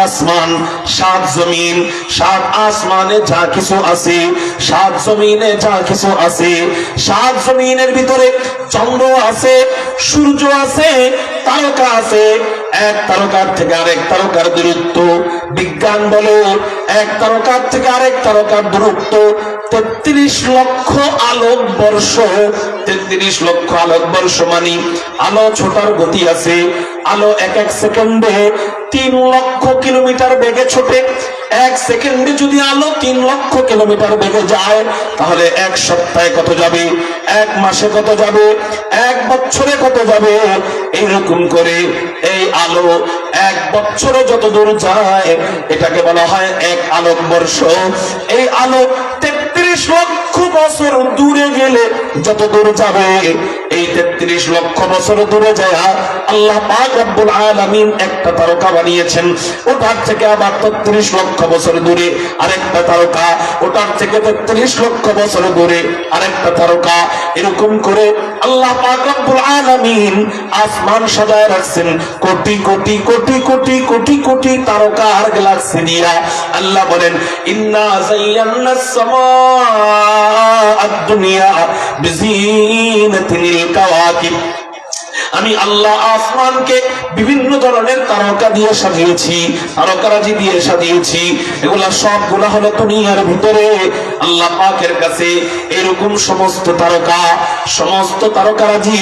আসমান, 7 জমিন, 7 আসমানে যা কিছু আছে, 7 জমিনে যা কিছু আছে, 7 জমিনের ভিতরে চন্দ্র আছে, সূর্য আছে, তারকা আছে। এক তারকার থেকে আরেক তারকার দূরত্ব বিজ্ঞান বলে এক তারকার থেকে আরেক তারকার দূরত্ব 33 লক্ষ আলোক বর্ষ। 33 লক্ষ আলোক বর্ষ মানে আলো ছোটার গতি আছে। আলো এক এক সেকেন্ডে 3 লক্ষ কিলোমিটার বেগে ছোটে। 1 সেকেন্ডে যদি আলো 3 লক্ষ কিলোমিটার বেগে যায়, তাহলে 1 সপ্তাহে কত যাবে, 1 মাসে কত যাবে, 1 বছরে কত যাবে। এইরকম করে এই আলো 1 বছরে যত দূর যায়, এটাকে বলা হয় 1 আলোক বর্ষ। এই আলো 33 লক্ষ বছর দূরে গেলে যত দূর যাবে, এই 33 লক্ষ বছর দূরে যায় আল্লাহ পাক রব্বুল আলামিন একটা তারকা বানিয়েছেন। ওটার থেকে আবার 33 লক্ষ বছর দূরে আরেকটা তারকা, ওটার থেকে 33 লক্ষ বছর দূরে আরেকটা তারকা। এরকম করে আল্লাহ পাক রব্বুল আলামিন আসমান সাজায় রাখছেন কোটি কোটি কোটি কোটি কোটি কোটি তারকা আর গ্যালাক্সি দিয়া। আল্লাহ বলেন, ইন্না যায়্যানাস সামাআদ দুনিয়া বিজিনাতিল কাওয়াকিব। আমি আল্লাহ আসমানকে বিভিন্ন ধরনের তারকা দিয়ে সাজিয়েছি, তারকারাজি দিয়ে সাজিয়েছি। এগুলা সবগুলা হলো দুনিয়ার ভিতরে। আল্লাহ পাকের কাছে এরকম সমস্ত তারকা, সমস্ত তারকারাজি,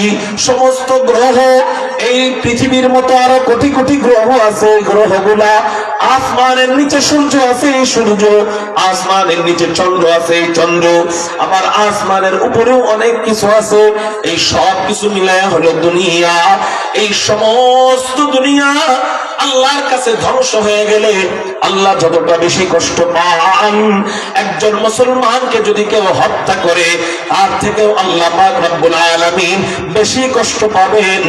সমস্ত গ্রহ, এই পৃথিবীর মতো আরো কোটি কোটি গ্রহ আছে। গ্রহগুলা আসমানের নিচে সূর্য আছে, এই সূর্য, আসমানের নিচে চন্দ্র আছে, এই চন্দ্র, আবার আসমানের উপরেও অনেক কিছু আছে। এই সব কিছু মিলায়া হলো দুনিয়া। এই সমস্ত দুনিয়া আল্লাহর কাছে ধ্বংস হয়ে গেলে আল্লাহ যতটা বেশি কষ্ট পান, একজন মুসলমানকে যদি কেউ হত্যা করে তার থেকেও আল্লাহ পাক রব্বুল আলামিন বেশি কষ্ট পাবেন।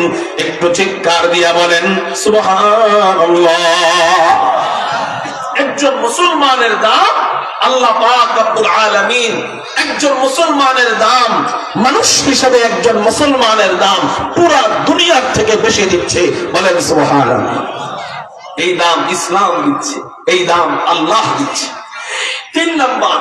একটু চিৎকার দিয়া বলেন সুবহানাল্লাহ। একজন মুসলমানের দাম আল্লাহ পাক রব্বুল আলামিন, একজন মুসলমানের দাম, মানুষ হিসাবে একজন মুসলমানের দাম পুরা দুনিয়ার থেকে বেশি দিচ্ছে। বলেন সুবহানাল্লাহ। এই দাম ইসলাম দিচ্ছে, এই দাম আল্লাহ দিচ্ছে। 3 নাম্বার,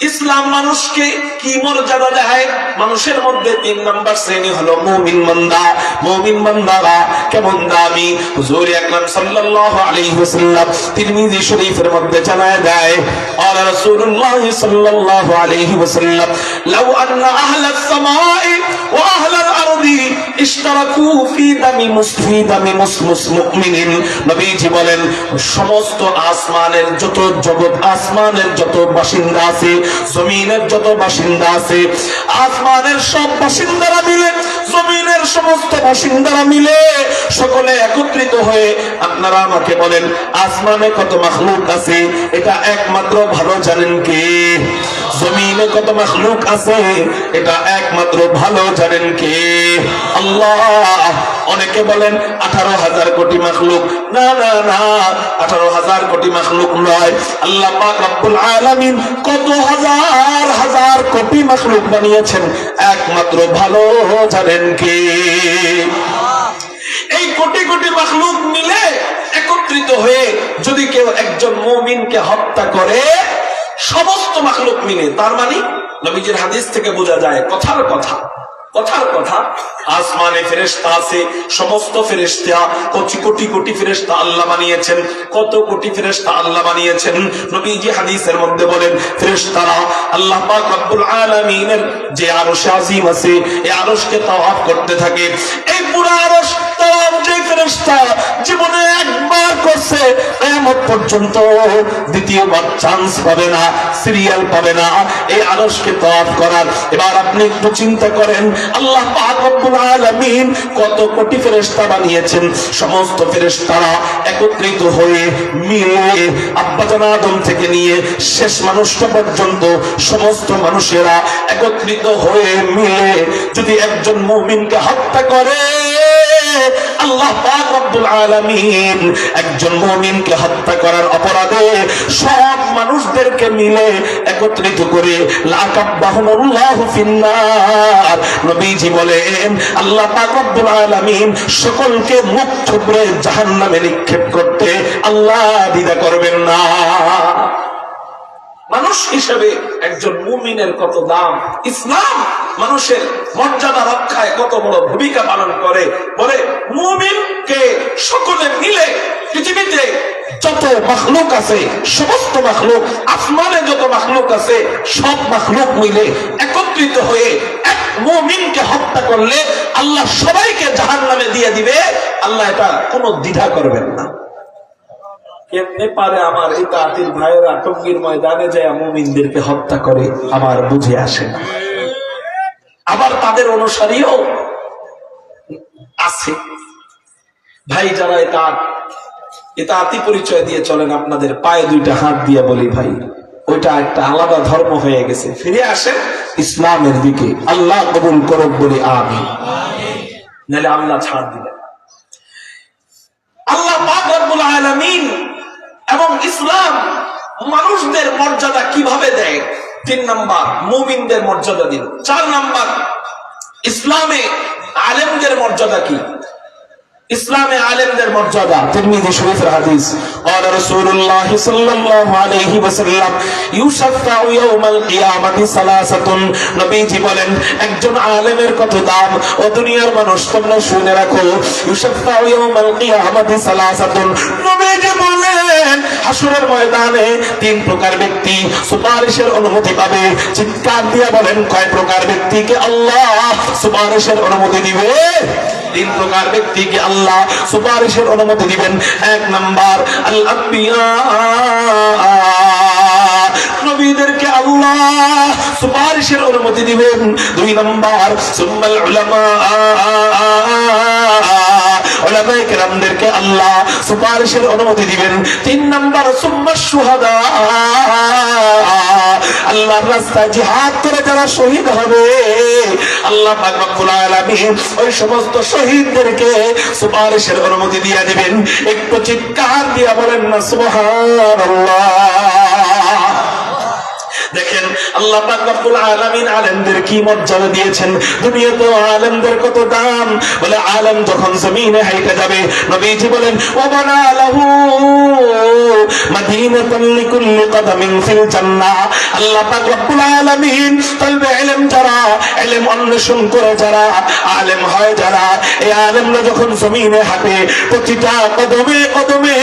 ইসলাম মানুষকে কি মর্যাদা দেয়? মানুষের মধ্যে 3 নাম্বার শ্রেণী হলো মুমিন বান্দা। মুমিন বান্দারা কেমন দামি? হুজুর আকরাম সাল্লাল্লাহু আলাইহি ওয়াসাল্লাম তিরমিজি শরীফের মধ্যে জানায় দেয়, আলা রাসূলুল্লাহ সাল্লাল্লাহু আলাইহি ওয়াসাল্লাম, লাউ আন্না আহলাস সামাই ওয়া আহলাল আরদি ইশতারাকু ফি দামি মুসলিমিন। নবীজি বলেন, সমস্ত আসমানের যত জগৎ, আসমানের যত বাসিন্দা আছে, জমিনের যত বাসিন্দা আছে, আসমানের সব বাসিন্দারা মিলে, জমিনের সমস্ত বাসিন্দারা মিলে, সকলে একত্রিত হয়ে আপনারা আমাকে বলেন, আসমানে কত মাখলুক আছে? এটা একমাত্র ভালো জানেন কে? জমিনে কত মাখলুক আছে? এটা একমাত্র ভালো জানেন কে? আল্লাহ। অনেকে বলেন 18,000 কোটি মাখলুক। না না না, 18,000 কোটি মাখলুক নয়। আল্লাহ পাক রব্বুল আলামিন কত হাজার হাজার কোটি মাখলুক বানিয়েছেন, একমাত্র ভালো জানেন কে? এই কোটি কোটি মাখলুক মিলে একত্রিত হয়ে যদি কেউ একজন মুমিনকে হত্যা করে, সমস্ত মাখলুক মিলে, তার মানে নবীজির হাদিস থেকে বোঝা যায়, কথার কথা, কথার কথা, আসমানে ফেরেশতা আছে, সমস্ত ফেরেশতা, কোটি কোটি কোটি ফেরেশতা আল্লাহ বানিয়েছেন। কত কোটি ফেরেশতা আল্লাহ বানিয়েছেন? নবীজি হাদিসের মধ্যে বলেন, ফেরেশতারা আল্লাহ পাক রব্বুল আলামিনের যে আরশে আজিম আছে, এই আরশকে তাওয়াফ করতে থাকে। এই পুরো আরশ তাওয়াফ যে ফেরেশতা জীবনে একবার করছে, কিয়ামত পর্যন্ত দ্বিতীয়বার চান্স পাবে না, সিরিয়াল পাবে না এই আরশকে তাওয়াফ করার। এবার আপনি একটু চিন্তা করেন, আল্লাহ পাক রব্বুল আলামিন কত কোটি ফেরেশতা বানিয়েছেন। সমস্ত ফেরেশতারা একত্রিত হয়ে মিলে, আব্বাজান আদম থেকে নিয়ে শেষ মানুষটা পর্যন্ত সমস্ত মানুষেরা একত্রিত হয়ে মিলে যদি একজন মুমিনকে হত্যা করে, আল্লাহ পাক রব্বুল আলামিন একজন মুমিনকে হত্যা হত্যা করার অপরাধে সব মানুষদেরকে মিলে একত্রিত করে লাকাব্বাহুমুল্লাহু ফিন্নার, নবীজি বলেন আল্লাহ পাক রব্বুল আলামিন সকলকে মুখ থুবড়ে জাহান্নামে নিক্ষেপ করতে আল্লাহ দ্বিধা করবেন না। মানুষ হিসেবে একজন মুমিনের কত দাম, ইসলাম মানুষের মর্যাদা রক্ষায় কত বড় ভূমিকা পালন করে। বলে মুমিনকে সকলে মিলে পৃথিবীতে যত মাখলুক আছে, সমস্ত মাখলুক, আসমানে যত মাখলুক আছে, সব মাখলুক মিলে একত্রিত হয়ে এক মুমিনকে হত্যা করলে আল্লাহ সবাইকে জাহান্নামে দিয়ে দিবে। আল্লাহ এটা কোনো দ্বিধা করবেন না। কেমনে পারে আমার এই তাঁতির ভাইয়েরা টঙ্গীর ময়দানে যায় মুমিনদেরকে হত্যা করে, আমার বুঝে আসে না। আবার তাদের অনুসারীও আছে ভাই, যারা এতাতি পরিচয় দিয়ে চলেন, আপনাদের পায়ে দুইটা হাত দিয়ে বলি ভাই, ওইটা একটা আলাদা ধর্ম হয়ে গেছে, ফিরে আসেন ইসলামের দিকে। আল্লাহ কবুল করুক বলি আমিন। নাহলে আল্লাহ ছাড় দিলেন। আল্লাহ পাক রব্বুল আলামিন এবং ইসলাম মানুষদের মর্যাদা কিভাবে দেয়? 3 নাম্বার মুমিনদের মর্যাদা দিল। 4 নাম্বার ইসলামে আলেমদের মর্যাদা কি? ইসলামে আলেমদের মর্যাদা তিরমিজি শরীফের হাদিস, قال رسول الله صلى الله عليه وسلم يشفع يوم القيامه ثلاثه, নবীজি বলেন একজন আলেমের কত দাম। ও দুনিয়ার মানুষ তোমরা শুনে রাখো, يشفع يوم القيامه ثلاثه, নবীজি বলেন হাসরের ময়দানে 3 প্রকার ব্যক্তি সুপারিশের অনুমতি পাবে। চিৎকার দিয়ে বলেন কয় প্রকার ব্যক্তিকে আল্লাহ সুপারিশের অনুমতি দিবে? 3 প্রকার ব্যক্তিকে আল্লাহ সুপারিশের অনুমতি দিবেন। 1 নাম্বার আল আম্বিয়া, নবীদেরকে আল্লাহ সুপারিশের অনুমতি দিবেন। 2 নাম্বার সুম্মাল উলামা, উলামায়ে কেরামদেরকে আল্লাহ সুপারিশের অনুমতি দিবেন। 3 নাম্বার সুম্মাশ শুহাদা, আল্লাহর রাস্তায় জিহাদ করে যারা শহীদ হবে আল্লাহ পাক রব্বুল আলামিন ওই সমস্ত শহীদদেরকে সুপারিশের অনুমতি দিয়ে দিবেন। একটু চিৎকার দিয়ে বলেন না সুবহানাল্লাহ। দেখেন আল্লাহ পাক রব্বুল আলামিন আলেমদের কি মর্যাদা দিয়েছেন। দুনিয়াতে আলেমদের কত দাম। বলে আলেম যখন জমিনে হাইটা যাবে, নবীজি বলেন ওয়াবানা লাহু মাদিনাতান লিকুল্লি কদামিন ফিল জান্নাহ। আল্লাহ পাক রব্বুল আলামিন তলবে ইলম যারা, ইলম অন্বেষণ করে যারা আলেম হয়, যারা এই আলেমরা যখন জমিনে হাঁটে প্রতিটা কদমে কদমে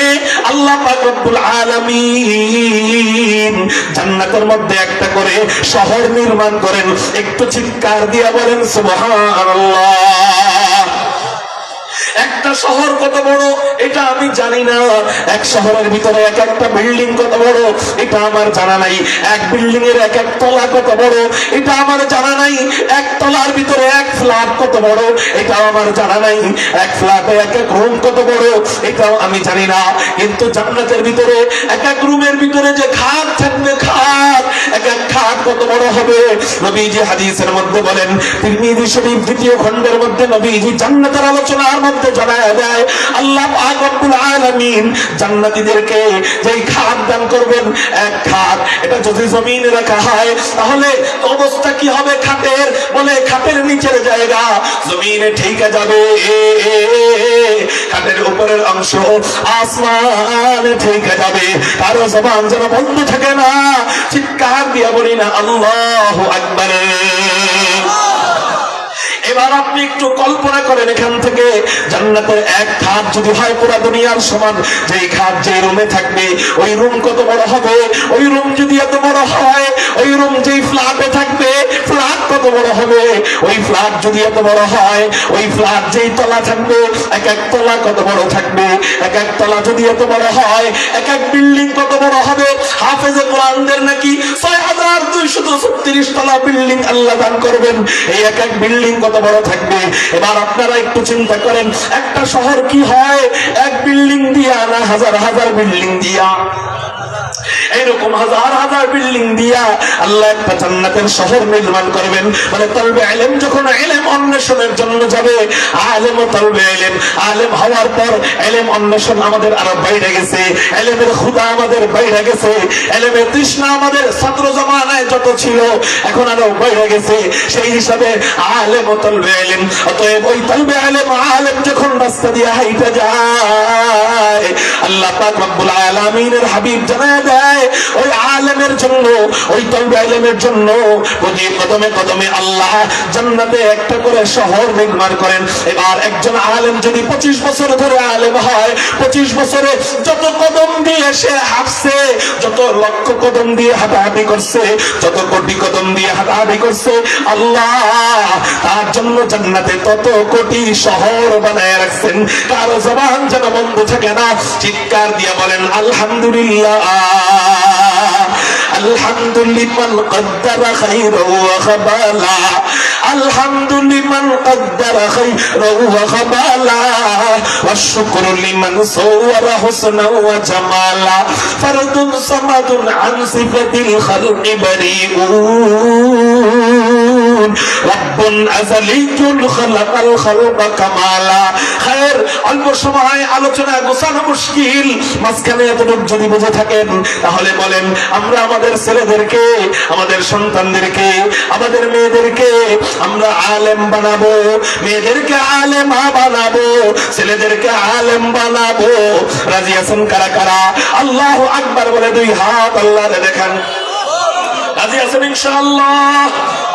আল্লাহ পাক রব্বুল আলামিন জান্নাতের মধ্যে একটা করে শহর নির্মাণ করেন। একটু চিৎকার দিয়ে বলেন সুবহানাল্লাহ। একটা শহর কত বড় এটা আমি জানি না, এক শহরের ভিতরে এক একটা বিল্ডিং কত বড় এটা আমার জানা নাই, এক বিল্ডিং এর এক এক তলা কত বড় এটা আমার জানা নাই, এক তলার ভিতরে এক ফ্ল্যাট কত বড় এটাও আমার জানা নাই, এক ফ্ল্যাটে এক এক রুম কত বড় এটাও আমি জানি না। কিন্তু জান্নাতের ভিতরে এক এক রুমের ভিতরে যে খাট থাকবে, খাট এক এক খাট কত বড় হবে। নবীজি হাদিসের মধ্যে বলেন, তিরমিজি শরীফ 2য় খণ্ডের মধ্যে নবীজি জান্নাতের আলোচনার মধ্যে জানায় দেয় আল্লাহ পাক রব্বুল আলামিন জান্নাতীদেরকে যেই খাট দান করবেন, এক খাট এটা যদি জমিনে রাখা হয় তাহলে অবস্থা কি হবে খাটের? বলে খাটের নিচের জায়গা জমিনে ঠেকে যাবে, খাটের উপরের অংশ আসমানে ঠেকে যাবে। কারো জবান যেন বন্ধ থাকে না, চিৎকার দিয়ে বলি না আল্লাহু আকবার। এবার আপনি একটু কল্পনা করেন, এখান থেকে জান্নাতের এক খাট যদি হয় পুরো দুনিয়ার সমান, যেই খাট যে রুমে থাকবে ওই রুম কত বড় হবে? ওই রুম যদি এত বড় হয়, ওই রুম যেই ফ্ল্যাটে থাকবে ফ্ল্যাট কত বড় হবে? ওই ফ্ল্যাট যদি এত বড় হয়, ওই ফ্ল্যাট যেই তলা থাকবে এক এক তলা কত বড় থাকবে? এক এক তলা যদি এত বড় হয়, এক এক বিল্ডিং কত বড় হবে? হাফেজে কোরআনদের নাকি 6236 তলা বিল্ডিং আল্লাহ দান করবেন। এই এক এক বিল্ডিং কত বড় থাকবে? এবার আপনারা একটু চিন্তা করেন, একটা শহর কি হয় এক বিল্ডিং দিয়া না হাজার হাজার বিল্ডিং দিয়া? এইরকম হাজার হাজার বিল্ডিং দিয়া আল্লাহ একটা জান্নাতের শহর নির্মাণ করবেন। মানে তলবে ইলম যখন ইলম অন্বেষণের জন্য যাবে, আলেম ও তলবে ইলম, আলেম হওয়ার পর ইলম অন্বেষণ আমাদের আরো বাইরে গেছে, ইলমের ক্ষুধা আমাদের বাইরে গেছে, ইলমের তৃষ্ণা আমাদের ছাত্র জামানায় যত ছিল এখন আরো বাইরে গেছে। সেই হিসাবে আলেম ও তলবে ইলম, অতএব ওই তলবে ইলম আলেম যখন রাস্তা দিয়ে হাইটা যায়, আল্লাহ পাক রব্বুল আলামিনের হাবিব জানায় দেয় ওই আলেমের জন্য, ওই তলবে ইলমের জন্য প্রতি কদমে কদমে আল্লাহ জান্নাতে একটা করে শহর নির্মাণ করেন। এবার একজন আলেম যদি 25 বছর ধরে আলেম হয়, 25 বছরে যত কদম দিয়ে সে হাঁটছে, যত লক্ষ কদম দিয়ে হাঁটাহাঁটি করছে, যত কোটি কদম দিয়ে হাঁটাহাঁটি করছে, আল্লাহ তার জন্য জান্নাতে তত কোটি শহর বানায় রাখছেন। কারো জবান যেন বন্ধ থাকে না, চিৎকার দিয়ে বলেন আলহামদুলিল্লাহ। আলহামদুলিমান কদ্দারা খাইরাহু ওয়া খাবালা, আলহামদুলিমান কদ্দারা খাইরাহু ওয়া খাবালা, ওয়া শুকরু লিমান সাওয়ারা হুসনা ওয়া জামালা, ফারদুন সামাদুন আন সিফাতিল খালকি বারিউন, রব্বুন আযালিয়ুন খালাকাল খালকা কামালা। খায়ের অল্প সময় আলোচনা গোছানো মুশকিল, মাঝখানে এতটুকু যদি বুঝে থাকেন তাহলে বলেন আমরা আমাদের ছেলেদেরকে, আমাদের সন্তানদেরকে, আমাদের মেয়েদেরকে আমরা আলেম বানাবো, মেয়েদেরকে আলেমা বানাবো, ছেলেদেরকে আলেম বানাবো। রাজি আছেন কারা কারা? আল্লাহু আকবার বলে দুই হাত আল্লাহরে দেখান। রাজি আছেন ইনশাআল্লাহ?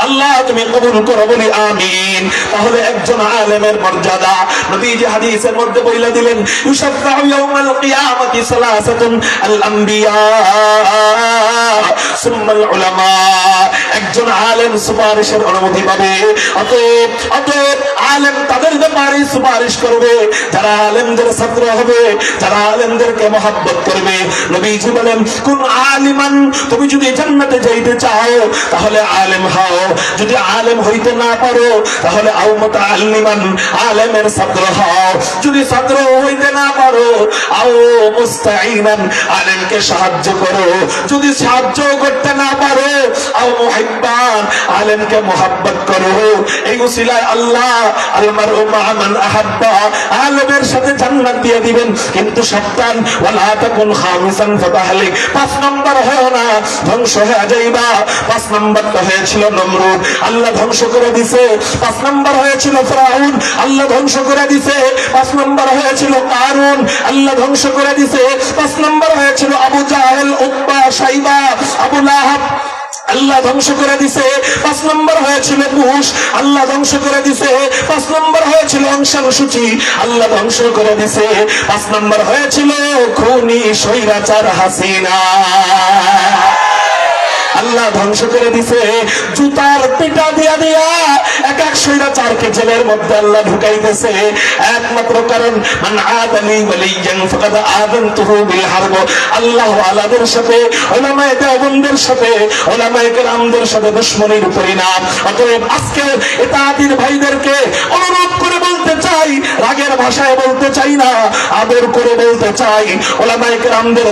আল্লাহ তুমি কবুল করো, বলি আমিন। তাহলে একজন আলেমের মর্যাদা নবীজি হাদিসের মধ্যে বলে দিলেন, ইউশাফাউ ইয়াউমাল কিয়ামাতি সালাসাতুন আল আম্বিয়া সুম্মাল উলামা। একজন আলেম সুপারিশের অনুমতি পাবে। অতএব আলেম তাদের ব্যাপারে সুপারিশ করবে যারা আলেমদের ছাত্র হবে, যারা আলেমদেরকে মহব্বত করবে। নবীজি বলেন কোন আলিমান, তুমি যদি জান্নাতে যাইতে চাও তাহলে আলেম হও, যদি আলেম হইতে না পারো তাহলে আও মুতাআল্লিমান, আলেমের ছাত্র হও, যদি ছাত্র হইতে না পারো আও মুস্তাঈনান, আলেমকে সাহায্য করো, যদি সাহায্য করতে না পারো আও মুহিব্বান, আলেমকে মহব্বত করো। এই উসিলায় আল্লাহ আল মারউ মা মান আহাব্বা, আলেমের সাথে জান্নাত দিয়ে দিবেন। কিন্তু সাবধান, ওয়ালা তাকুন খামিসান ফাতাহলিক, 5 নাম্বার হয় না, ধ্বংস হয়ে যাইবা। 5 নাম্বারটা হয়েছিল নমরুদ, আল্লাহ ধ্বংস করে দিছে। 5 নাম্বার হয়েছিল ফিরাউন, আল্লাহ ধ্বংস করে দিছে। 5 নাম্বার হয়েছিল কারুন, আল্লাহ ধ্বংস করে দিছে। 5 নাম্বার হয়েছিল আবু জাহেল, উতবা, শাইবা, আবু লাহাব, আল্লাহ ধ্বংস করে দিছে। 5 নম্বর হয়েছিল বুশ, আল্লাহ ধ্বংস করে দিছে। 5 নম্বর হয়েছিল অংশান সূচি, আল্লাহ ধ্বংস করে দিছে। 5 নম্বর হয়েছিল খুনি স্বৈরাচার হাসিনা, আল্লাহ ধ্বংস করে দিছে। জুতার পিটা দিয়া দিয়া এক এক স্বৈরাচারকে জেলের মধ্যে আল্লাহ ঢুকাইতেছে, একমাত্র কারণ মান আদালি ওয়ালিয়ান ফাকাদ আযানতুহু বিল হারব। আল্লাহ ওয়ালাদের সাথে, উলামায়ে দেওবন্দের সাথে, উলামায়ে কেরামদের সাথে দুশমনির পরিণাম। অতএব আজকে ইতাআতির ভাইদেরকে অনুরোধ করে বলতে চাই, রাগের ভাষায় বলতে চাই না, আদর করে বলতে চাই, উলামায়ে কেরামদের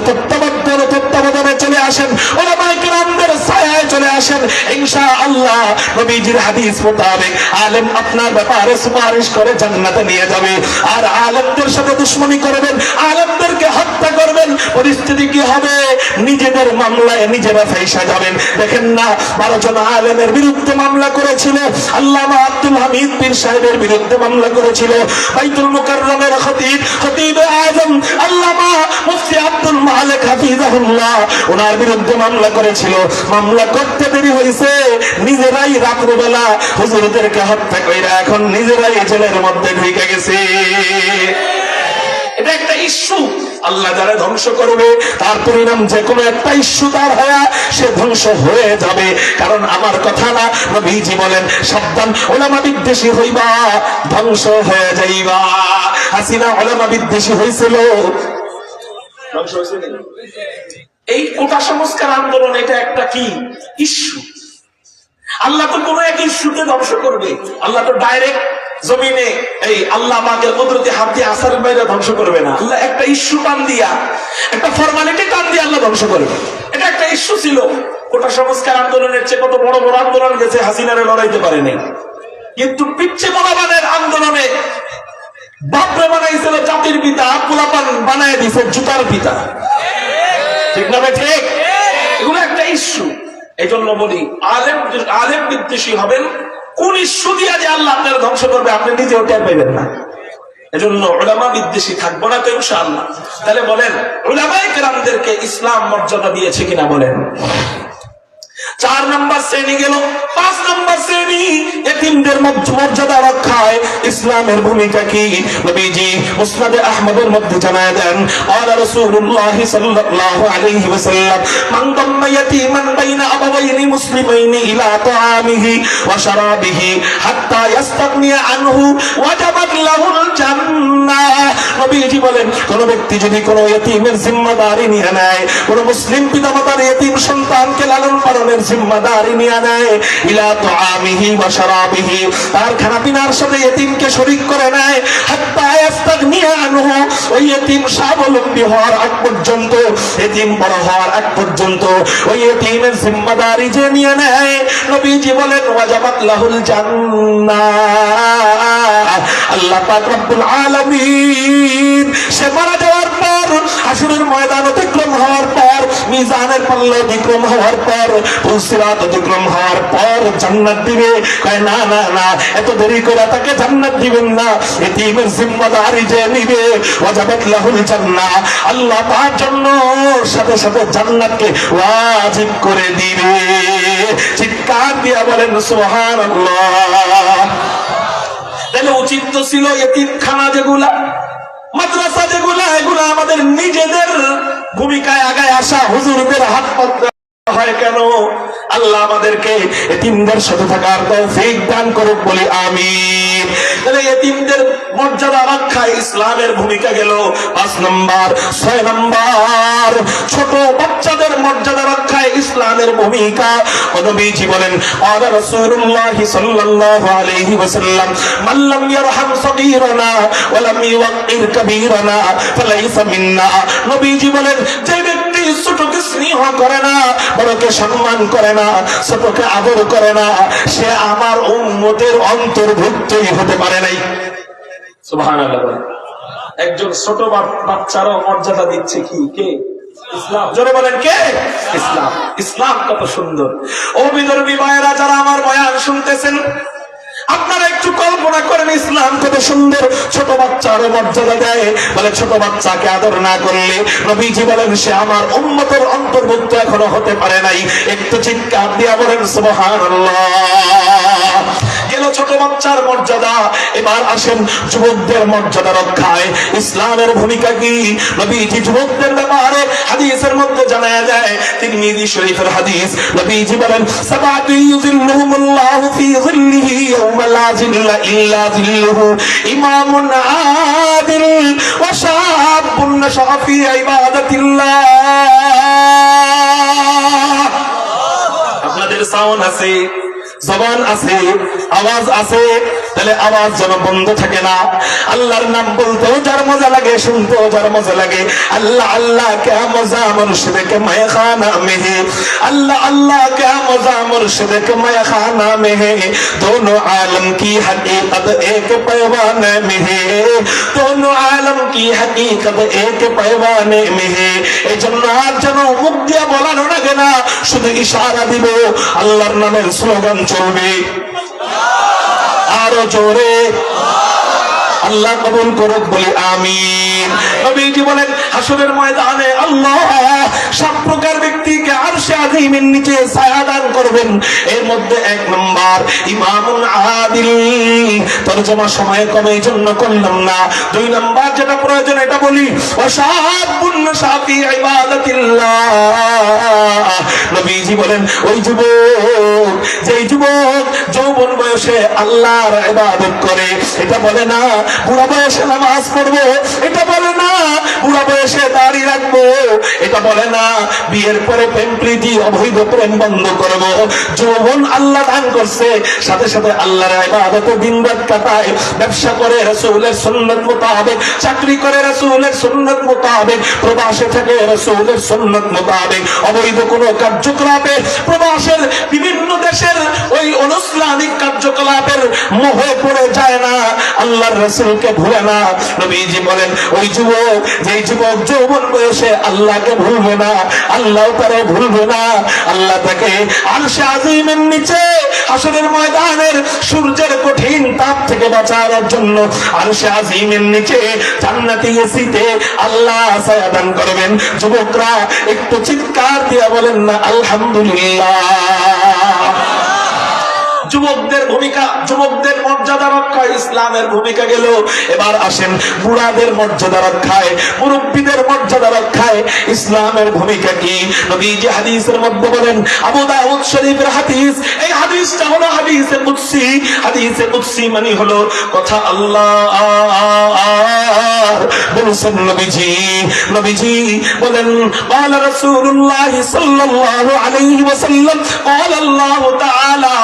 তত্ত্বাবধানে চলে আসেন, উলামায়ে কেরামদের ছায়ায় চলে আসেন। ইনশাআল্লাহ নবীজির হাদিস মোতাবেক আলেম আপনার ব্যাপারে সুপারিশ করে জান্নাতে নিয়ে যাবে। আর আলেমদের সাথে দুশমনি করবেন, আলেমদেরকে হত্যা করবেন, পরিস্থিতি কি হবে? নিজেদের মামলায় নিজেরা ফাঁসা যাবেন। দেখেন না 12 জন আলেমের বিরুদ্ধে মামলা করেছিল, আল্লামা আব্দুল হামিদ পীর সাহেবের বিরুদ্ধে মামলা করেছিল, বাইতুল মুকাররমের খতিব আজম আল্লামা মুফতি আব্দুল মালিক হাফিজাহুল্লাহ ওনার বিরুদ্ধে মামলা করেছিল। মামলা করতে দেরি হয়েছে, নিজেরাই রাত্রিবেলা হুজুরদেরকে হত্যা কইরা এখন নিজেরাই জেলের মধ্যে ঢুকে গেছে। এটা একটা ইস্যু। আল্লাহ যারা ধ্বংস করবে তার পরিণাম যে কোনো একটা ইস্যু তার হয়ে সে ধ্বংস হয়ে যাবে। কারণ আমার কথা না, নবীজি বলেন সাবধান, উলামা বিদ্বেষী হইবা ধ্বংস হয়ে যাইবা। হাসিনা উলামা বিদ্বেষী হয়েছিল, ধ্বংস হয়েছিল। এই কোটা সংস্কার আন্দোলন এটা একটা কি ইস্যু? আল্লাহ তো কোনো এক ইস্যুতে ধ্বংস করবে, আল্লাহ তো ডাইরেক্ট জমিনে এই আল্লাহ পাকের কুদরতি হাত দিয়ে আসারের বাইরে ধ্বংস করবে না। আল্লাহ একটা ইস্যু টান দিয়া, একটা ফরমালিটি টান দিয়ে আল্লাহ ধ্বংস করবে। এটা একটা ইস্যু ছিল। কোটা সংস্কার আন্দোলনের চেয়ে কত বড় বড় আন্দোলন গেছে, হাসিনারে লড়াইতে পারেনি। কিন্তু পিচ্ছে বলাবানের আন্দোলনে বাপরে বানাইছিল জাতির পিতা, পোলাপান বানায় দিছে জুতার পিতা। ঠিক না ভাই? ঠিক। এগুলো একটা ইস্যু। এই জন্য বলি, আলেম বিদ্বেষী হবেন কোন ইস্যু দিয়া যে আল্লাহ আপনার ধ্বংস করবে আপনি নিজেও টের পাইবেন না। এজন্য উলামা বিদ্বেষী থাকবো না তো ইনশাআল্লাহ। তাহলে বলেন, উলামায়ে কেরামদেরকে ইসলাম মর্যাদা দিয়েছে কিনা বলেন। 4 নম্বর শ্রেণী গেল। 5 নম্বর শ্রেণী, এতিমদের মর্যাদা রক্ষায় ইসলামের ভূমিকা কি? নবীজি মুসনাদে আহমদের মধ্যে জানায় দেন, আলা রাসূলুল্লাহ সাল্লাল্লাহু আলাইহি ওয়াসাল্লাম, মান দাম্মা ইয়াতীমান বাইনা আবাওয়াইনি মুসলিমাইনি ইলা তাআমিহি ওয়া শারাবিহি হাত্তা ইস্তাগনিয়া আনহু ওয়াজাবাত লাহুল জান্নাহ। নবীজি বলেন, কোন ব্যক্তি যদি কোন ইতিমের জিম্মাদারি নিয়ে নেয়, কোন মুসলিম পিতামাতার ইতিম সন্তানকে লালন পালনের জিম্মাদারি নিয়ে নেয়, ইলা তুআমিহি ওয়া শারাবিহি, তার খানাপিনার সাথে ইতিমকে শরীক করে নেয়, হাত্তা ইস্তাগনিয়া আনহু, ওই ইতিম স্বাবলম্বী হওয়ার আগ পর্যন্ত, ইতিম বড় হওয়ার আগ পর্যন্ত ওই ইতিমের জিম্মাদারি যে নিয়ে নেয়, নবীজি বলেন ওয়াজাবাত লাহুল জান্নাহ। আল্লাহ পাক রব্বুল আলামিন সে মারা যাওয়ার পর, হাসরের ময়দান অতিক্রম হওয়ার পর, মিজানের পাল্লা অতিক্রম হওয়ার পর, সিরাত অতিক্রম হওয়ার পর জান্নাত দিবে। কয় না না না, এত দেরি করে তাকে জান্নাত দিবেন না, ইতিমের জিম্মাদারি যে নিবে ওয়াজাবাত লাহুল জান্নাহ, আল্লাহ তার জন্য সাথে সাথে জান্নাতকে ওয়াজিব করে দিবে। চিৎকার দিয়া বলেন সুবহানাল্লাহ। তাহলে উচিত তো ছিল এতিমখানা যেগুলা, মাদ্রাসা যেগুলা, এগুলা আমাদের নিজেদের ভূমিকায় আগায় আসা, হুজুরদের হাত পত্র হয় কেন? আল্লাহ আমাদেরকে এতিমদের সাথে থাকার তৌফিক দান করুক, বলি আমিন। তাহলে এতিমদের মর্যাদা রক্ষায় ইসলামের ভূমিকা গেল 5 নম্বর। 6 নম্বর, ছোট বাচ্চাদের মর্যাদা রক্ষায় ইসলামের ভূমিকা। নবীজি বলেন, আলা রাসূলুল্লাহ সাল্লাল্লাহু আলাইহি ওয়াসাল্লাম, মান লাম ইয়ারহাম সাগীরানা ওয়া লাম ইউক্কির কাবীরানা ফালাইসা মিন্না। নবীজি বলেন, যে ব্যক্তি ছোটকে স্নেহ করে না, বড়কে সম্মান করে না, ছোটকে আদর করে না, সে আমার উম্মতের অন্তর্ভুক্তই হতে পারে নাই। সুবহানাল্লাহ। একজন ছোট বাচ্চারও মর্যাদা দিচ্ছে কি? কে? ইসলাম। জোরে বলেন, কে? ইসলাম। ইসলাম কত সুন্দর। ও বিদর্ভী ভাইয়েরা যারা আমার বয়ান শুনতেছেন, আপনারা একটু কল্পনা করেন ইসলাম কত সুন্দর ছোট বাচ্চারও মর্যাদা দেয়। বলে ছোট বাচ্চাকে আদর না করলে, নবীজি বলেন, সে আমার উম্মতের অন্তর্ভুক্ত এখনো হতে পারে নাই। একটু চিৎকার দিয়া বলেন সুবহানাল্লাহ। গেল ছোট বাচ্চার মর্যাদা। এবার আসেন যুবকদের মর্যাদা রক্ষায় ইসলামের ভূমিকা কি? নবীজি যুবকদের ব্যাপারে হাদিসের মধ্যে জানায়া যায়, তিরমিজি শরীফের হাদিস, নবীজি বলেন, সাবাতু ইউযিল্লুহুমুল্লাহু ফি যিল্লিহি ইয়াওমা লা যিল্লা ইল্লা যিল্লুহু, ইমামুন আদিল ওয়া শাবুন নাশা ফি ইবাদাতিল্লাহ। আপনাদের সাউন্ড আছে, জবান আছে, আওয়াজ আছে, তাহলে আওয়াজ যেন বন্ধ থাকে না। আল্লাহর নাম বলতেও যার মজা লাগে, শুনতেও যার মজা লাগে। আল্লাহ আল্লাহ क्या मजा मुर्शिद के मैखाना में है, अल्लाह अल्लाह क्या मजा मुर्शिद के मैखाना में है, दोनों आलम की हकीकत एक पैमाने में है, दोनों आलम की हकीकत एक पैमाने में है। এই জন্য আর যেন মুখ দিয়া বলানো লাগে না, শুধু ইশারা দিব, আল্লাহর নামের স্লোগান চলবে। আরো জোরে আল্লাহ কবুল করুক, বলি আমিন। নবীজি বলেন, হাসরের ময়দানে আল্লাহ 7 প্রকার ব্যক্তিকে আরশে আযীমের নিচে ছায়া দান করবেন। এর মধ্যে 1 নম্বর, ইমামুন আদিল। তরজমা সময় কমে এই জন্য করলাম না। 2 নম্বর যেটা প্রয়োজন এটা বলি, ওয়াশাবুন শাফি ইবাদাতিল্লাহ। নবীজি বলেন, ওই যুবক, যেই যুবক যৌবন বয়সে আল্লাহর ইবাদত করে, এটা বলে না বুড়া বয়সে নামাজ পড়বো, এটা বলে না বুড়া বয়সে দাড়ি রাখবো, এটা বলে না বিয়ের পরে প্রেম প্রীতি অবৈধ প্রেম বন্ধ করবো। যৌবন আল্লাহ দান করছে, সাথে সাথে আল্লাহর ইবাদতে দিনরাত কাটায়, ব্যবসা করে রাসূলের সুন্নাত মোতাবেক, চাকরি করে রাসূলের সুন্নাত মোতাবেক, প্রবাসে থাকে রাসূলের সুন্নাত মোতাবেক, অবৈধ কোনো কার্যকলাপে প্রবাসের বিভিন্ন দেশের ওই অনৈসলামিক কার্যকলাপের মোহে পড়ে যায় না, আল্লাহর রাসূলকে ভুলে না। নবীজি বলেন ওই যুবক, যেই যুবক যৌবন বয়সে আল্লাহকে ভুলবে না, আল্লাহ তারে ভুলবে না, আল্লাহ তাকে আরশে আজিমের নিচে হাসরের ময়দানের সূর্যের কঠিন তাপ থেকে বাঁচানোর জন্য আরশে আজিমের নিচে জান্নাতি এসিতে আল্লাহ ছায়া দান করবেন। যুবকরা একটু চিৎকার দিয়ে বলেন না আলহামদুলিল্লাহ। যুবকদের ভূমিকা, যুবকদের মর্যাদা রক্ষায় ইসলামের ভূমিকা গেল। এবার আসেন বুড়াদের মর্যাদা রক্ষায়, মুরব্বীদের মর্যাদা রক্ষায় ইসলামের ভূমিকা কি? নবীজি হাদিসের মধ্যে বলেন, আবু দাউদ শরীফের হাদিস, এই হাদিসটা হলো হাদিসে কুদসি। হাদিসে কুদসি মানে হলো কথা আল্লাহ বলেছেন। নবীজি বলেন قال رسول الله صلى الله عليه وسلم قال الله تعالى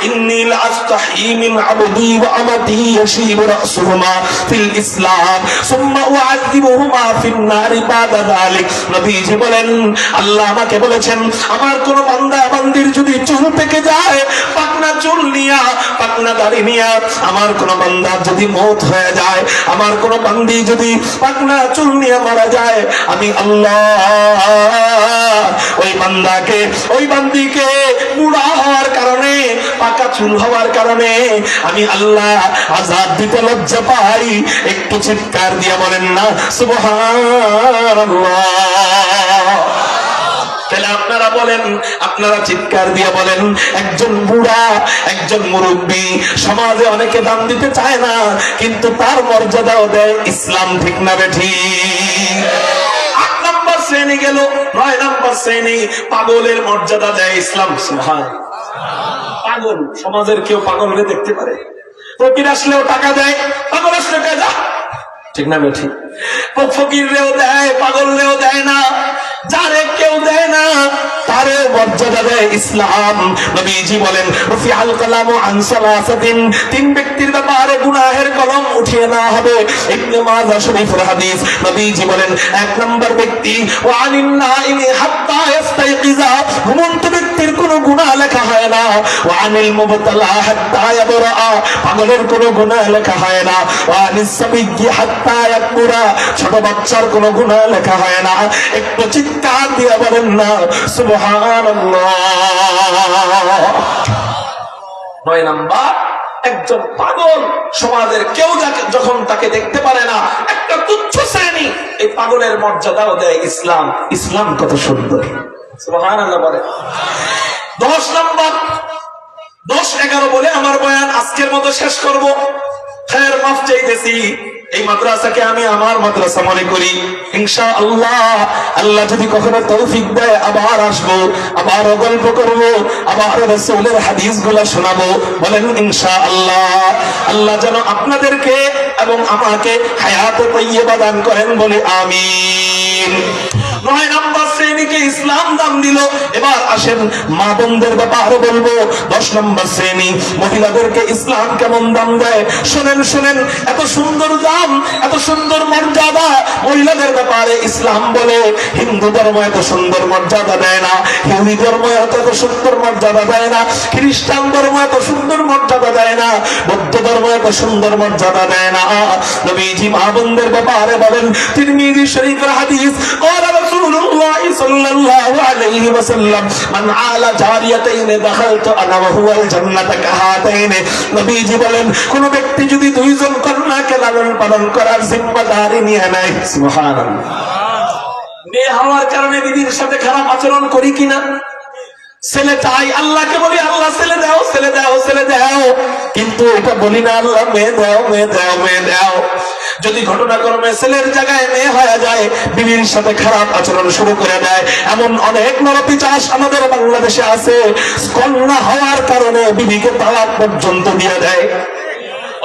إني لأستحي من عبدي وأمتي يشيب رأسهما في الإسلام ثم أعذبهما في النار بعد ذلك। নবীজি বলেন আল্লাহ আমাকে বলেছেন, আমার কোন বান্দা বান্দির যদি চুল পেকে যায়, পাকনা চুল নিয়া, পাকনা দাড়ি নিয়া, আমার কোন বান্দা যদি মওত হয়ে যায়, আমার কোন বান্দি যদি পাকনা চুল নিয়ে মারা যায়, আমি আল্লাহ ওই বান্দাকে, ওই বান্দিকে বুড়া হওয়ার কারণে, পাকা চুল হওয়ার কারণে আমি আল্লাহ আযাব দিতে লজ্জা পাই। একটু চিৎকার দিয়ে বলেন না সুবহানাল্লাহ। তাহলে আপনারা বলেন, আপনারা চিৎকার দিয়ে বলেন, একজন বুড়া, একজন মুরব্বী সমাজে অনেকে দাম দিতে চায় না, কিন্তু তার মর্যাদাও দেয় ইসলাম, ঠিক না বেঠিক? 8 নম্বর শ্রেণী গেল। 9 নম্বর শ্রেণী পাগলের মর্যাদা দেয় ইসলাম। সুবহানাল্লাহ। পাগল, সমাজের কেউ পাগলকে দেখতে পারে? ফকির আসলেও টাকা দেয়, পাগল আসলে যা, ঠিক না বেঠিক? ফকিররেও দেয়, পাগলরেও দেয় না, যারে কেউ দেয় না তারে মর্যাদা দেয় ইসলাম। নবীজি বলেন রফিআল কালামু আন সালাসাতিন, 3 ব্যক্তির ব্যাপারে গুনাহের কলম উঠিয়ে নেওয়া হবে। ইবনে মাজাহ শরীফের হাদিস। নবীজি বলেন 1 নম্বর ব্যক্তি ওয়া আনিন নাইমি হাত্তা ইস্তাইকিযা, ঘুমন্ত ব্যক্তির কোনো গুনাহ লেখা হয় না। ওয়া আনিল মুবতালা হাত্তা ইয়াবরা, পাগলের কোনো গুনাহ লেখা হয় না। ওয়া আনিস সাবিয়্যি হাত্তা ইয়াকবুরা, ছোট বাচ্চার কোনো গুনাহ লেখা হয় না। একটু চিৎকার দিয়ে বলেন না সুবহানাল্লাহ। 9 নাম্বার, একজন পাগল সমাজের কেউ যখন তাকে দেখতে পারে না, একটা তুচ্ছ শ্রেণী, এই পাগলের মর্যাদাও দেয় ইসলাম। ইসলাম কত সুন্দর, সুবহানাল্লাহ বলে। 10 নাম্বার, 10-11 বলে আমার বয়ান আজকের মতো শেষ করব। খের মাফ চাইতেছি। এই মাদ্রাসাকে আমি আমার মাদ্রাসা মনে করি। ইনশাআল্লাহ আল্লাহ যদি কখনো তৌফিক দেয় আবার আসবো, আবার গল্প করব, আবার রাসূলের হাদিসগুলো শোনাবো। বলেন ইনশাআল্লাহ। আল্লাহ যেন আপনাদেরকে এবং আমাকে হায়াতে তাইয়্যিবা দান করেন, বলি আমিন। 9 নম্বর শ্রেণীকে ইসলাম দাম দিল। এবার আসেন মা বোনদের ব্যাপারে বলবো। 10 নম্বর শ্রেণী মহিলাদেরকে ইসলাম কেমন দাম দেয় শুনেন, শুনেন। এত সুন্দর দাম, এত সুন্দর মর্যাদা মহিলাদের ব্যাপারে ইসলাম বলে। হিন্দু ধর্ম এত সুন্দর মর্যাদা দেয় না, হিন্দু ধর্ম এত সুন্দর মর্যাদা দেয় না, খ্রিস্টান ধর্ম এত সুন্দর মর্যাদা দেয় না, বৌদ্ধ ধর্ম এত সুন্দর মর্যাদা দেয় না। নবীজি মা বোনদের ব্যাপারে বলেন, তিরমিজি শরীফের হাদিস, ক্বালা রাসূলুল্লাহ সাল্লাল্লাহু আলাইহি ওয়াসাল্লাম, মান আলা জারিয়াতাইন দাখালতু আনা ওয়া হুয়াল জান্নাতা কাহাতাইন। নবীজি বলেন, কোন ব্যক্তি যদি 2 জন কন্যাকে লালন পালন করার জিম্মাদারি নিয়ে নেয়, সুবহানাল্লাহ। মেয়ে হওয়ার কারণে বিবির সাথে খারাপ আচরণ করি কিনা? ছেলে চাই, আল্লাহকে বলি আল্লাহ ছেলে দাও, ছেলে দাও, ছেলে দাও, কিন্তু এটা বলি না আল্লাহ মেয়ে দাও, মেয়ে দাও, মেয়ে দাও। যদি ঘটনাক্রমে ছেলের জায়গায় মেয়ে হয়ে যায়, বিবির সাথে খারাপ আচরণ শুরু করে দেয়, এমন অনেক নরপিশাচ আমাদের বাংলাদেশে আছে, কন্যা হওয়ার কারণে বিবিকে তালাক পর্যন্ত দিয়ে দেয়।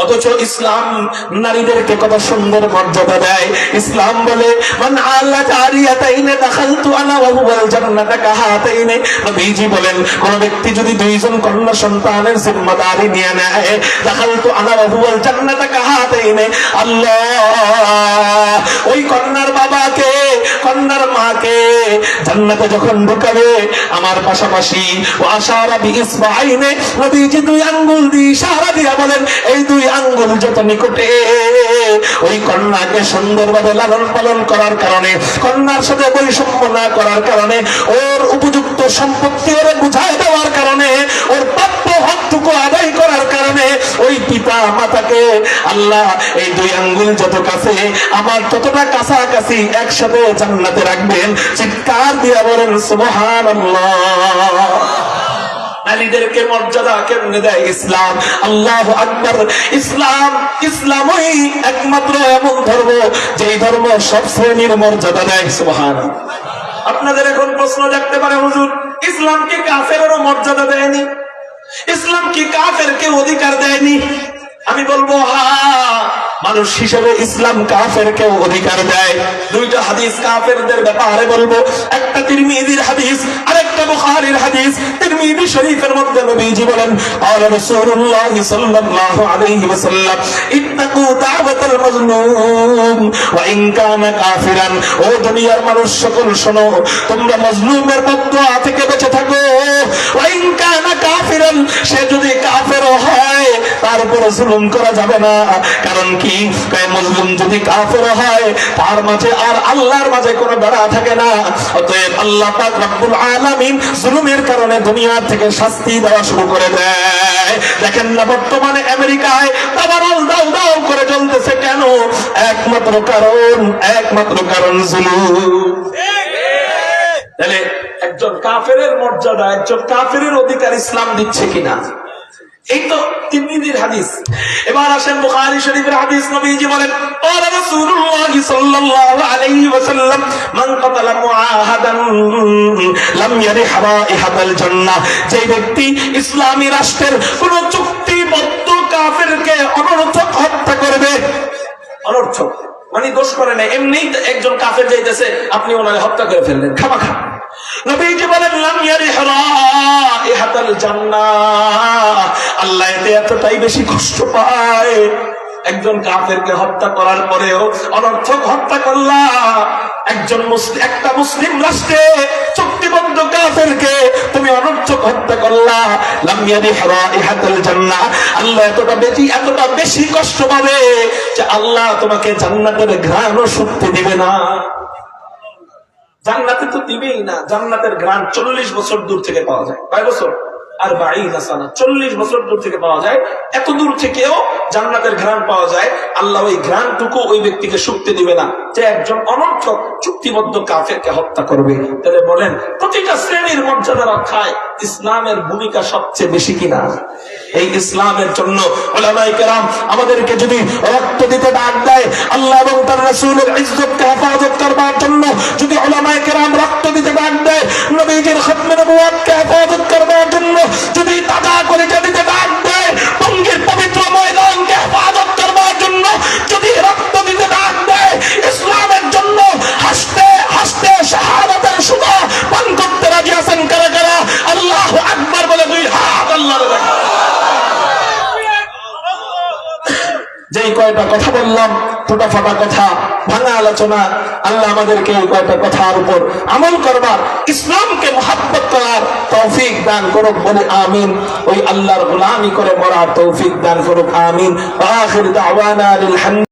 অথচ ইসলাম নারীদেরকে কত সুন্দর মর্যাদা দেয়। ইসলাম বলে মান আল্লা জারিয়াতাইনে দাখালতু আনা ওয়া হুয়াল জান্নাতা কাহাতাইনে। নবীজি বলেন কোন ব্যক্তি যদি দুইজন কন্যা সন্তানের জিম্মাদারি নিয়ে নেয়, দাখালতু আনা ওয়া হুয়াল জান্নাতা কাহাতাইনে, আল্লাহ ওই কন্যার বাবাকে, কন্যার মাকে জান্নাতে যখন ঢুকাবে আমার পাশাপাশি, ওয়া আশারা বিইসবাইনে, নবীজি দুই আঙ্গুল দিয়ে ইশারা দিয়া বলেন এই দুই আঙ্গুল যত নিকটে, ওই কন্যাকে সুন্দরভাবে লালন পালন করার কারণে, কন্যার সাথে বৈষম্য না করার কারণে, ওর উপযুক্ত সম্পত্তি ওরে বুঝাই দেওয়ার কারণে, ওর প্রাপ্য হকটুকু আদায় করার কারণে ওই পিতা মাতাকে আল্লাহ এই দুই আঙ্গুল যত কাছে আমার ততটা কাছাকাছি একসাথে জান্নাতে রাখবেন। চিৎকার দিয়া বলেন সুবহানাল্লাহ। নারীদেরকে মর্যাদা কেমনে দেয় ইসলাম? আল্লাহু আকবার। ইসলামই একমাত্র এমন ধর্ম যেই ধর্ম সব শ্রেণীর মর্যাদা দেয়। সুবহানাল্লাহ। আপনাদের এখন প্রশ্ন জাগতে পারে, হুজুর ইসলাম কি কাফেরেরও মর্যাদা দেয়নি? ইসলাম কি কাফেরকে অধিকার দেয়নি? আমি বলবো হ্যাঁ, মানুষ হিসেবে ইসলাম কাফেরকে অধিকার দেয়। দুইটা হাদিস কাফেরদের ব্যাপারে বলবো, একটা তিরমিজির হাদিস আর একটা বুখারীর হাদিস। তিরমিজি শরীফের মধ্যে নবীজি বলেন ক্বালা রাসূলুল্লাহ সাল্লাল্লাহু আলাইহি ওয়াসাল্লাম ইত্তাকু দাওয়াতাল মাজলুম ওয়া ইন কানা কাফিরান। ও দুনিয়ার মানুষ সকল শোনো, তোমরা মাজলুমের বদদুয়া থেকে বেঁচে থাকো। ওয়া ইন কানা কাফিরান, সে যদি কাফেরও হয় তার উপর জুলুম করা যাবে না। কারণ কি, মুসলিম যদি কাফের হয় তার মাঝে আর আল্লাহর মাঝে কোনো বেড়া থাকে না। অতএব আল্লাহ পাক রব্বুল আলামিন জুলুমের কারণে দুনিয়া থেকে শাস্তি দেওয়া শুরু করে দেয়। দেখেন না বর্তমানে আমেরিকায় তাবারল দাও দাও করে চলতেছে কেন? একমাত্র কারণ জুলুম। তাহলে একজন কাফেরের মর্যাদা, একজন কাফেরের অধিকার ইসলাম দিচ্ছে কিনা? এই তো তিরমিজির হাদিস। এবার আসেন বুখারী শরীফের হাদিস। নবীজি বলেন ক্বালা রাসূলুল্লাহ সাল্লাল্লাহু আলাইহি ওয়াসাল্লাম মান কাতালা মুআহাদান লাম ইয়ারিহ রাইহাতাল জান্নাহ। যে ব্যক্তি ইসলামী রাষ্ট্রের কোন চুক্তিবদ্ধ কাফেরকে অনর্থক হত্যা করবে, অনর্থক মানে দোষ করে না, এমনি একজন কাফের যাইতেছে আপনি ওনাকে হত্যা করে ফেললেন খামাখা, নবীজি বলেন লাম ইয়ারিহ রাইহাতাল জান্নাহ, আল্লাহ এতে এতটাই বেশি কষ্ট পায়। একজন কাফেরকে হত্যা করার পরেও অনর্থক হত্যা করলা, একটা মুসলিম রাষ্ট্রে চুক্তিবদ্ধ কাফেরকে তুমি অনর্থক হত্যা করলা, লাম ইয়ারিহ রাইহাতাল জান্নাহ, আল্লাহ এতটা বেশি কষ্ট পাবে যে আল্লাহ তোমাকে জান্নাতের ঘ্রাণও শুঁকতে দিবে না। জান্নাতে তো দিবেই না, জান্নাতের ঘ্রাণ 40 বছর দূর থেকে পাওয়া যায়। কয় বছর? আর 40 বছর দূর থেকে পাওয়া যায়। এত দূর থেকেও জান্নাতের ঘ্রাণ পাওয়া যায়। আল্লাহ ওই ঘ্রাণটুকু ওই ব্যক্তিকে শুঁকতে দিবে না যে একজন অনর্থক চুক্তিবদ্ধ কাফেরকে হত্যা করবে। তাহলে বলেন প্রতিটা শ্রেণীর মর্যাদা রক্ষায় ইসলামের ভূমিকা সবচেয়ে বেশি কিনা? এই ইসলামের জন্য উলামায়ে কেরাম আমাদেরকে যদি রক্ত দিতে ডাক দেয়, আল্লাহ এবং তার রাসূলের ইজ্জতকে হেফাজত করবার জন্য যদি উলামায়ে কেরাম রক্ত দিতে ডাক দেয়, নবীজির খতমে নবুয়তকে হেফাজত করবার জন্য যদি তাজা করে দিতে ডাক দেয়, টঙ্গীর পবিত্র ময়দানকে হেফাজত করবার জন্য যদি রক্ত দিতে ডাক দেয়, ইসলামের জন্য হাসতে হাসতে শাহাদাতের সুধা পান করতে রাজি আছেন কারা কারা? আল্লাহু আকবার বলে দুই হাত আল্লাহর দিকে। যেই কয়টা কথা বললাম, ছোটা ফাটা কথা, ভাঙা আলোচনা, আল্লাহ আমাদেরকে এই কয়টা কথার উপর আমল করবার, ইসলামকে মহব্বত করার তৌফিক দান করুক বলে আমিন। ওই আল্লাহর গোলামি করে মরার তৌফিক দান করুক আমিন। আখির দাওয়ানা আলহামদুলিল্লাহ।